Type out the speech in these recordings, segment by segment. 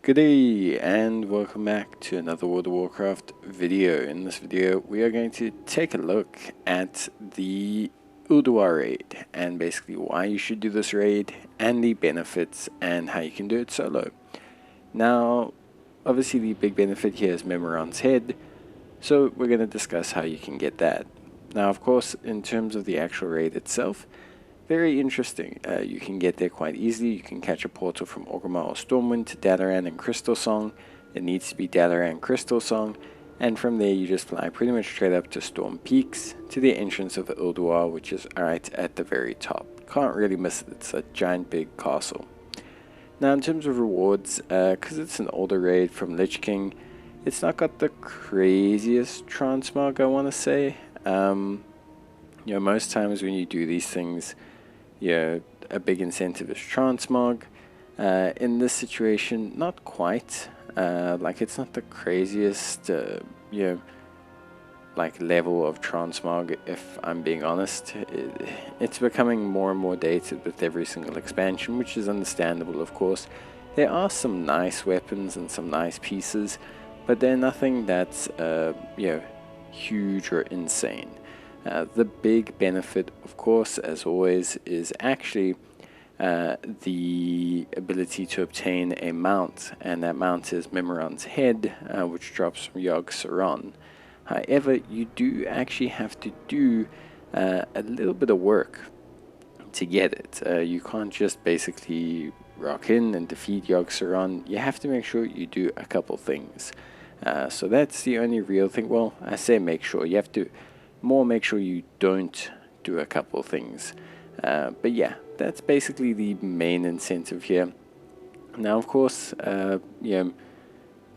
Good day and welcome back to another World of Warcraft video. In this video we are going to take a look at the Ulduar Raid and basically why you should do this raid and the benefits and how you can do it solo. Now obviously the big benefit here is Mimron'S head, so we're going to discuss how you can get that. Now of course in terms of the actual raid itself, very interesting. You can get there quite easily. You can catch a portal from Orgrimmar or Stormwind to Dalaran and Crystal Song. It needs to be Dalaran Crystal Song, and from there you just fly pretty much straight up to Storm Peaks to the entrance of Ulduar, which is right at the very top. Can't really miss it. It's a giant big castle. Now in terms of rewards, because it's an older raid from Lich King, it's not got the craziest transmog, I want to say. Most times when you do these things, a big incentive is transmog. In this situation, not quite. Like it's not the craziest, like level of transmog. If I'm being honest, it's becoming more and more dated with every single expansion, which is understandable. Of course, there are some nice weapons and some nice pieces, but they're nothing that's huge or insane. The big benefit, of course, as always, is actually the ability to obtain a mount, and that mount is Mimron'S head, which drops from Yogg-Saron. However, you do actually have to do a little bit of work to get it. You can't just basically rock in and defeat Yogg-Saron. You have to make sure you do a couple things. So that's the only real thing. Well, I say make sure. You have to make sure you don't do a couple things. But yeah, that's basically the main incentive here. Now, of course,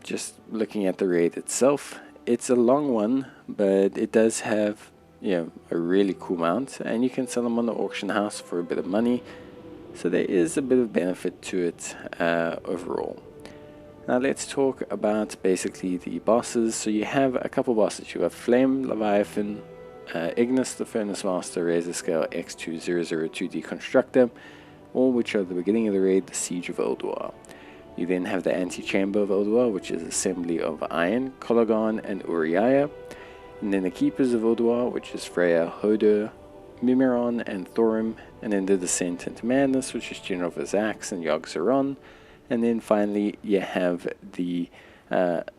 just looking at the raid itself, it's a long one, but it does have, a really cool mount, and you can sell them on the auction house for a bit of money. So there is a bit of benefit to it overall. Now let's talk about basically the bosses. So you have a couple bosses. You have Flame Leviathan, Ignis the Furnace Master, Razor Scale, X2002 Deconstructor, all which are the beginning of the raid, the Siege of Ulduar. You then have the Antechamber of Ulduar, which is Assembly of Iron, Kolaghan, and Uriah. And then the Keepers of Ulduar, which is Freya, Hodur, Mimiron, and Thorim. And then the Descent into Madness, which is General Vazax and Yogg-Saron. And then finally you have the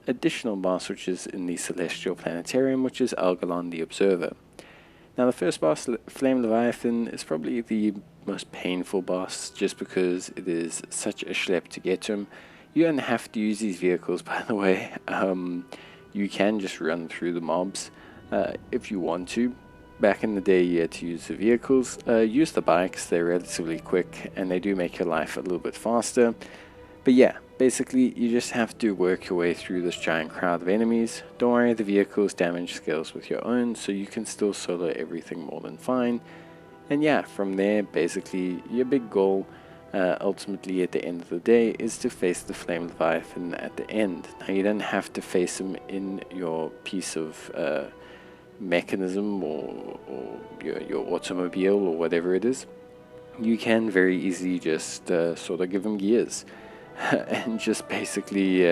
additional boss, which is in the Celestial Planetarium, which is Algalon the Observer. Now the first boss, Flame Leviathan, is probably the most painful boss, just because it is such a schlep to get to him. You don't have to use these vehicles, by the way. You can just run through the mobs if you want to. Back in the day you had to use the vehicles. Use the bikes, they're relatively quick and they do make your life a little bit faster. But yeah, basically you just have to work your way through this giant crowd of enemies. Don't worry, the vehicles damage scales with your own, so you can still solo everything more than fine. And yeah, from there, basically your big goal ultimately at the end of the day is to face the Flame Leviathan at the end. Now you don't have to face him in your piece of mechanism or your automobile or whatever it is. You can very easily just sort of give him gears. And just basically,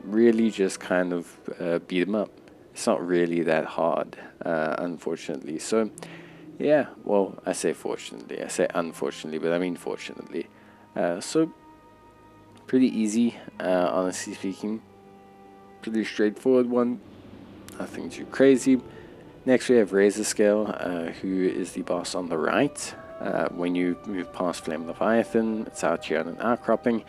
really just kind of beat him up. It's not really that hard, unfortunately. So, yeah, well, I say fortunately. I say unfortunately, but I mean fortunately. So, pretty easy, honestly speaking. Pretty straightforward one. Nothing too crazy. Next we have Razor Scale, who is the boss on the right. When you move past Flame Leviathan, it's out here on an outcropping.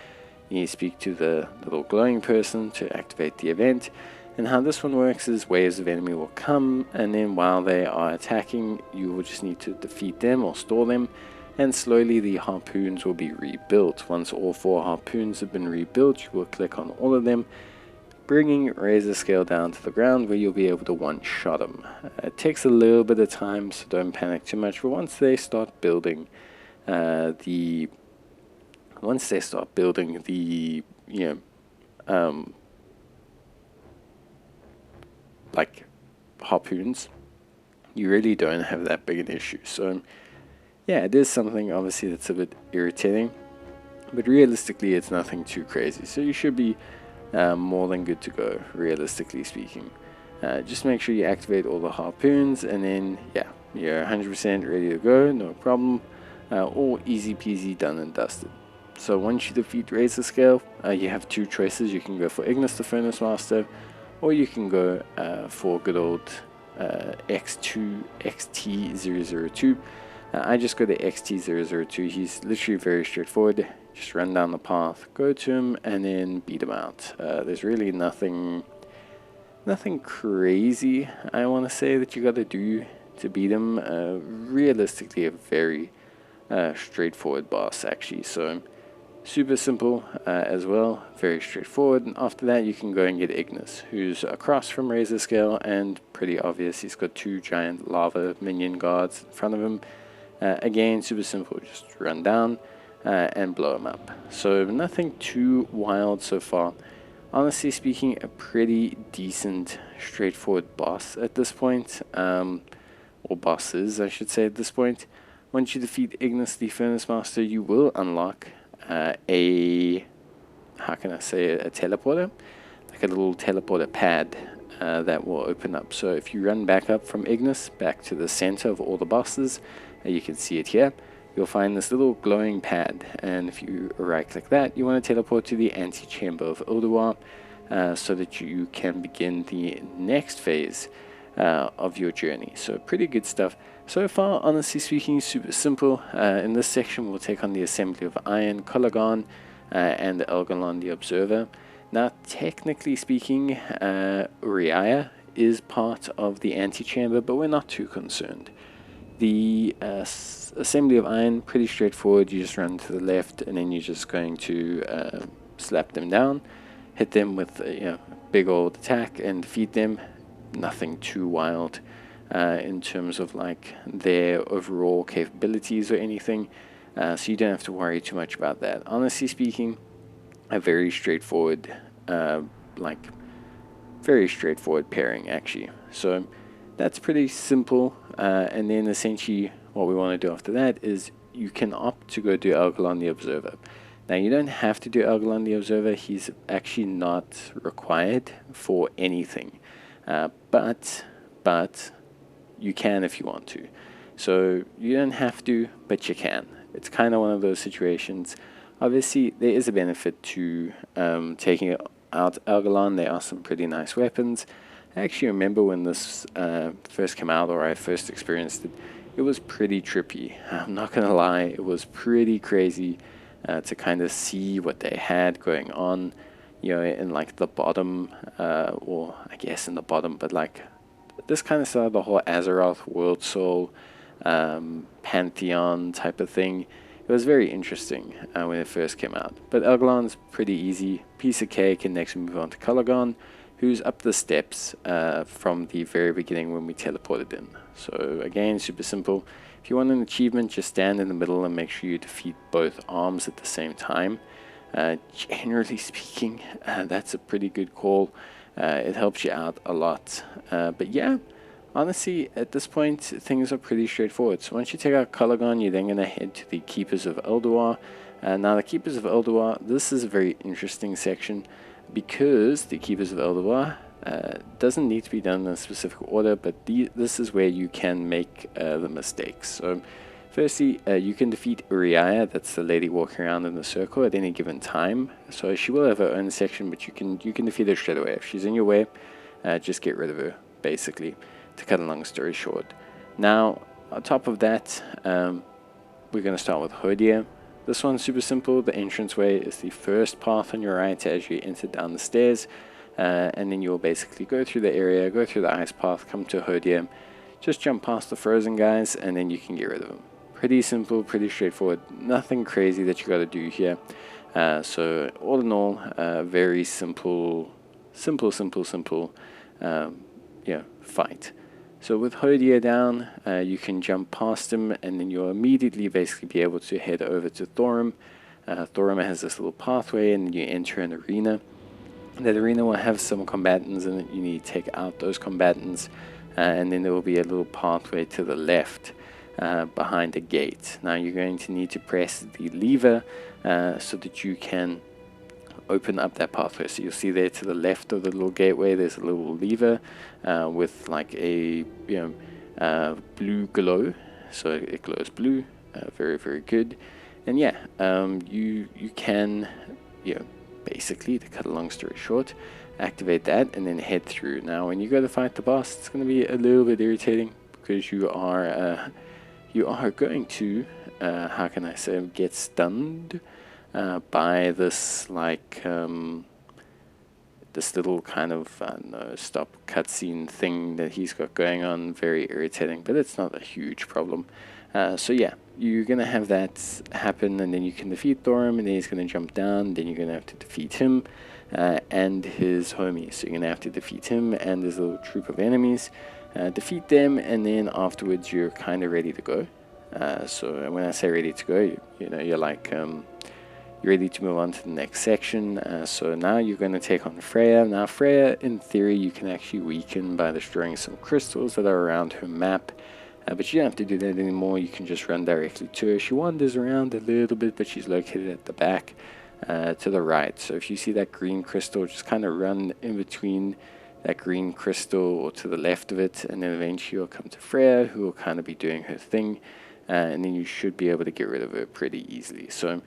You speak to the little glowing person to activate the event. And how this one works is waves of enemy will come, and then while they are attacking, you will just need to defeat them or stall them, and slowly the harpoons will be rebuilt. Once all 4 harpoons have been rebuilt, you will click on all of them, bringing Razor Scale down to the ground where you'll be able to one-shot them. It takes a little bit of time, so don't panic too much, but once they start building like harpoons, you really don't have that big an issue. So yeah, it is something obviously that's a bit irritating, but realistically it's nothing too crazy, so you should be more than good to go, realistically speaking. Just make sure you activate all the harpoons, and then yeah, you're 100% ready to go, no problem. All easy peasy, done and dusted. So once you defeat Razor Scale, you have two choices. You can go for Ignis the Furnace Master, or you can go for good old XT002. I just go to XT002. He's literally very straightforward. Just run down the path, go to him, and then beat him out. There's really nothing crazy, I want to say, that you got to do to beat him. Realistically, a very straightforward boss, actually. So super simple as well, very straightforward. And after that, you can go and get Ignis, who's across from Razor Scale, and pretty obvious. He's got two giant lava minion guards in front of him. Again, super simple, just run down and blow him up. So nothing too wild so far. Honestly speaking, a pretty decent, straightforward boss at this point, or bosses, I should say, at this point. Once you defeat Ignis the Furnace Master, you will unlock a teleporter, like a little teleporter pad that will open up. So if you run back up from Ignis, back to the center of all the bosses, you can see it here, you'll find this little glowing pad, and if you right click that, you want to teleport to the antechamber of Ulduar, so that you can begin the next phase of your journey. So pretty good stuff so far, honestly speaking. Super simple. In this section we'll take on the Assembly of Iron, Kolagon, and Elgalon the Observer. Now technically speaking, Uriah is part of the antechamber, but we're not too concerned. The Assembly of Iron, pretty straightforward. You just run to the left, and then you're just going to slap them down, hit them with a big old attack, and defeat them. Nothing too wild in terms of like their overall capabilities or anything, so you don't have to worry too much about that. Honestly speaking, a very straightforward, very straightforward pairing actually. So that's pretty simple, and then essentially what we want to do after that is you can opt to go do Elgalon the Observer. Now you don't have to do Elgalon the Observer. He's actually not required for anything, but you can if you want to. So you don't have to, but you can. It's kind of one of those situations. Obviously there is a benefit to taking out Elgalon. There are some pretty nice weapons. I actually remember when this first came out, or I first experienced it, it was pretty trippy. I'm not gonna lie, it was pretty crazy to kind of see what they had going on, in like the bottom, or I guess in the bottom, but like this kind of stuff, the whole Azeroth, World Soul, Pantheon type of thing. It was very interesting when it first came out. But Elgalon's pretty easy, piece of cake, and next we move on to Kolagon, who's up the steps from the very beginning when we teleported in. So again, super simple. If you want an achievement, just stand in the middle and make sure you defeat both arms at the same time. Generally speaking, that's a pretty good call. It helps you out a lot. But yeah, honestly, at this point, things are pretty straightforward. So once you take out Kolagon, you're then going to head to the Keepers of Ulduar. Now, the Keepers of Ulduar, this is a very interesting section, because the Keepers of Ulduar doesn't need to be done in a specific order, but this is where you can make the mistakes. So firstly, you can defeat Uriah, that's the lady walking around in the circle, at any given time. So she will have her own section, but you can defeat her straight away. If she's in your way, just get rid of her, basically, to cut a long story short. Now, on top of that, we're going to start with Hodir. This one's super simple. The entranceway is the first path on your right as you enter down the stairs, and then you'll basically go through the area, go through the ice path, come to Hodir, just jump past the frozen guys, and then you can get rid of them. Pretty simple, pretty straightforward. Nothing crazy that you got to do here. So all in all, very simple fight. So with Hodir down, you can jump past him, and then you'll immediately basically be able to head over to Thorim. Thorim has this little pathway, and then you enter an arena. That arena will have some combatants in it. You need to take out those combatants, and then there will be a little pathway to the left behind a gate. Now you're going to need to press the lever so that you can open up that pathway. So you'll see there to the left of the little gateway there's a little lever with like a blue glow, so it glows blue. Very, very good. And yeah, you can, basically, to cut a long story short, activate that and then head through. Now when you go to fight the boss, it's going to be a little bit irritating because you are going to how can I say, get stunned by this like this little kind of stop cutscene thing that he's got going on. Very irritating, but it's not a huge problem. So yeah, you're gonna have that happen, and then you can defeat Thorum, and then he's gonna jump down. Then you're gonna have to defeat him and his homies. So you're gonna have to defeat him and his little troop of enemies, defeat them, and then afterwards you're kind of ready to go. So when I say ready to go, you're like you're ready to move on to the next section. So now you're going to take on Freya. Now Freya, in theory, you can actually weaken by destroying some crystals that are around her map. But you don't have to do that anymore. You can just run directly to her. She wanders around a little bit, but she's located at the back to the right. So if you see that green crystal, just kind of run in between that green crystal or to the left of it, and then eventually you'll come to Freya, who will kind of be doing her thing. And then you should be able to get rid of her pretty easily. So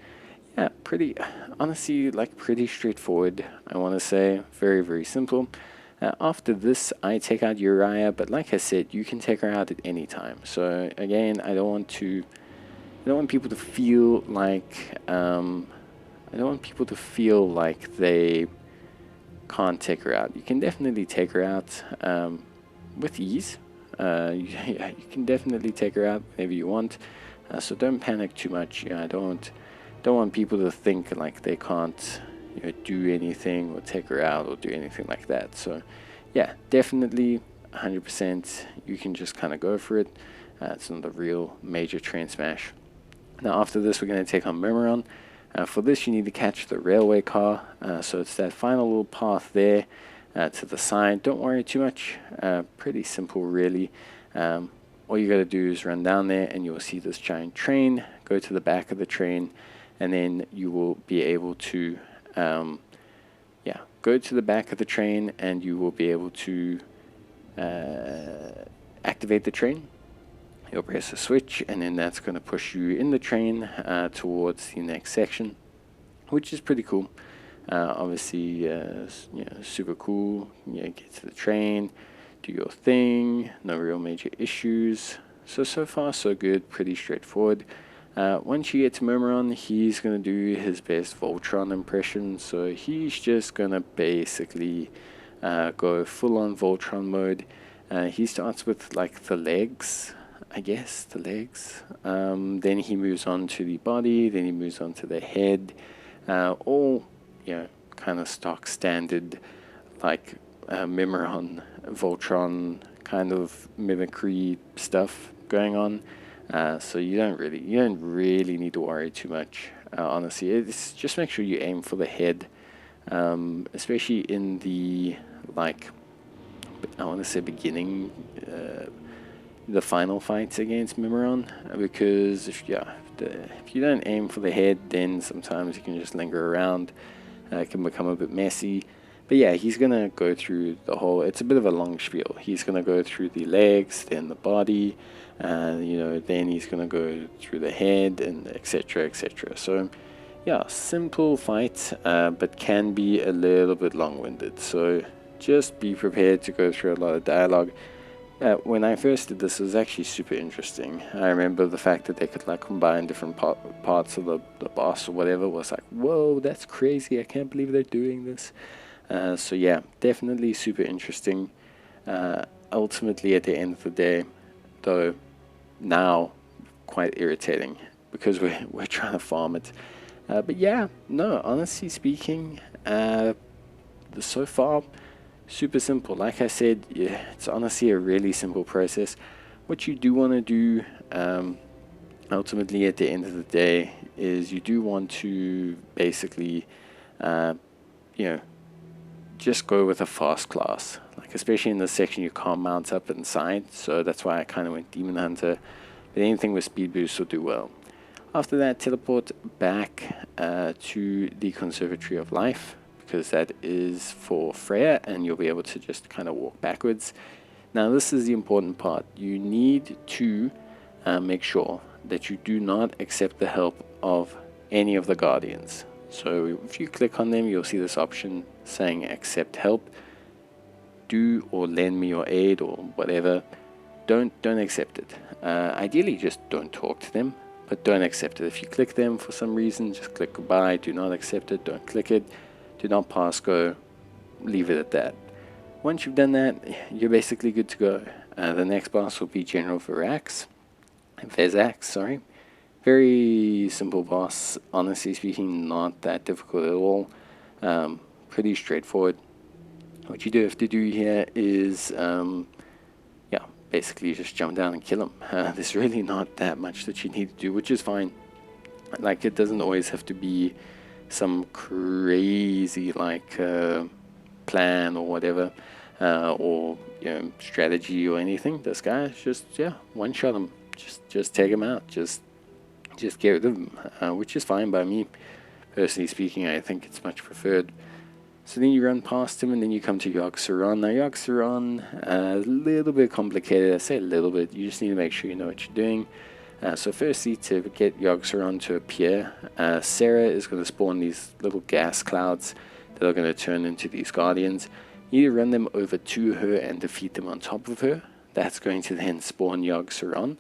yeah, honestly, pretty straightforward, I want to say. Very, very simple. After this, I take out Uriah, but like I said, you can take her out at any time. So again, I don't want people to feel like, they can't take her out. You can definitely take her out with ease. You can definitely take her out whenever you want. So don't panic too much. I don't want people to think like they can't do anything or take her out or do anything like that. So yeah, definitely 100% you can just kind of go for it. It's not a real major train smash. Now after this, we're going to take on Mimron. For this, you need to catch the railway car. So it's that final little path there to the side. Don't worry too much. Pretty simple, really. All you got to do is run down there and you'll see this giant train. Go to the back of the train, and then you will be able to go to the back of the train, and you will be able to activate the train. You'll press a switch, and then that's going to push you in the train towards the next section, which is pretty cool. Obviously, super cool. Get to the train, do your thing, no real major issues. So far so good, pretty straightforward. Once you get to Mimron, he's going to do his best Voltron impression. So he's just going to basically go full on Voltron mode. He starts with like the legs, I guess, the legs. Then he moves on to the body, then he moves on to the head. All, kind of stock standard, like Mimron, Voltron kind of mimicry stuff going on. So you don't really need to worry too much. Honestly, it's just make sure you aim for the head, especially in the I want to say beginning, the final fights against Mimiron, because if you don't aim for the head, then sometimes you can just linger around. It can become a bit messy. But yeah, he's going to go through the whole, it's a bit of a long spiel. He's going to go through the legs, then the body, then he's going to go through the head, and etc, etc. So yeah, simple fight, but can be a little bit long-winded. So just be prepared to go through a lot of dialogue. When I first did this, it was actually super interesting. I remember the fact that they could combine different parts of the boss or whatever was like, whoa, that's crazy. I can't believe they're doing this. So yeah, definitely super interesting. Ultimately, at the end of the day, though, now quite irritating because we're trying to farm it. But yeah, no, honestly speaking, so far, super simple. Like I said, yeah, it's honestly a really simple process. What you do want to do, ultimately at the end of the day, is you do want to basically, just go with a fast class. Especially in this section, you can't mount up inside, so that's why I kind of went Demon Hunter. but anything with speed boost will do well. After that, teleport back to the Conservatory of Life, because that is for Freya, and you'll be able to just kind of walk backwards. Now this is the important part. You need to make sure that you do not accept the help of any of the Guardians. So if you click on them, you'll see this option saying accept help. Do or lend me your aid or whatever. Don't accept it. Ideally just don't talk to them, but don't accept it. If you click them for some reason, just click goodbye. Do not accept it. Don't click it. Do not pass go. Leave it at that. Once you've done that, you're basically good to go. The next boss will be General Verax. Sorry. Very simple boss. Honestly speaking, not that difficult at all. Pretty straightforward. What you do have to do here is, basically just jump down and kill him. There's really not that much that you need to do, which is fine. Like, it doesn't always have to be some crazy plan or whatever, or strategy or anything. This guy is just one shot him. Just take him out. Just get rid of him, which is fine by me. Personally speaking, I think it's much preferred. So then you run past him, and then you come to Yogg-Saron. Now Yogg-Saron, a little bit complicated. I say a little bit. You just need to make sure you know what you're doing. So firstly, to get Yogg-Saron to appear, Sarah is going to spawn these little gas clouds that are going to turn into these Guardians. You need to run them over to her and defeat them on top of her. That's going to then spawn Yogg-Saron.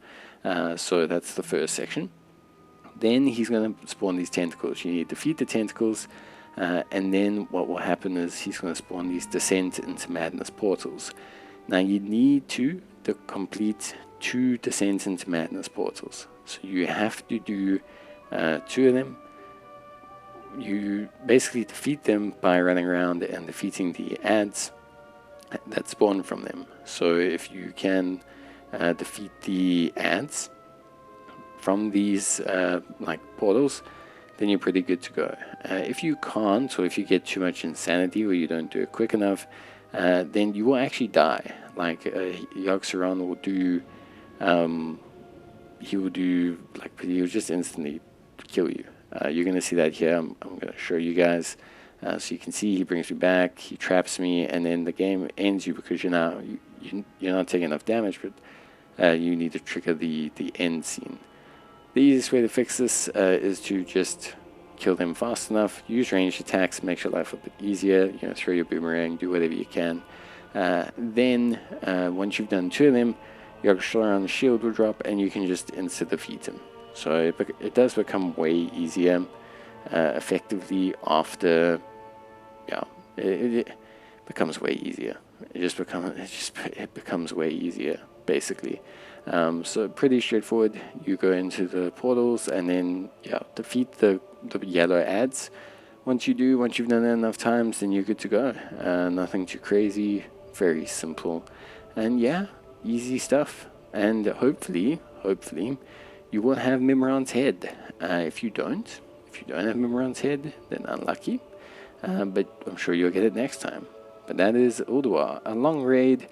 So that's the first section. Then he's going to spawn these tentacles. You need to defeat the tentacles. And then what will happen is he's going to spawn these Descent into Madness portals. Now you need to complete 2 Descent into Madness portals. So you have to do 2 of them. You basically defeat them by running around and defeating the ads that spawn from them. So if you can defeat the ads from these portals, then you're pretty good to go. If you can't, or if you get too much insanity or you don't do it quick enough, then you will actually die. Like Yogg-Saron will do, he'll just instantly kill you. You're going to see that here. I'm going to show you guys. So you can see he brings me back, he traps me, and then the game ends you because you're not taking enough damage, but you need to trigger the end scene. The easiest way to fix this is to just kill them fast enough, use ranged attacks, makes your life a bit easier, throw your boomerang, do whatever you can. Then, once you've done 2 of them, Yogg-Saron's shield will drop and you can just insta-defeat him. So it does become way easier effectively after, it becomes way easier. It becomes way easier, basically. So pretty straightforward. You go into the portals and then defeat the yellow ads. Once you've done it enough times, then you're good to go. Nothing too crazy, very simple, and easy stuff. And hopefully you will have Mimron'S head. If you don't have Mimron'S head, then unlucky, but I'm sure you'll get it next time. But that is Ulduar, a long raid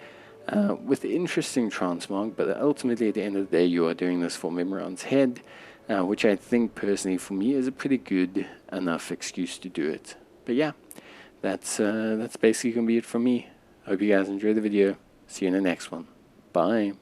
with interesting transmog, but ultimately at the end of the day you are doing this for Mimron'S head, which I think personally for me is a pretty good enough excuse to do it. But that's basically going to be it from me. Hope you guys enjoyed the video. See you in the next one. Bye.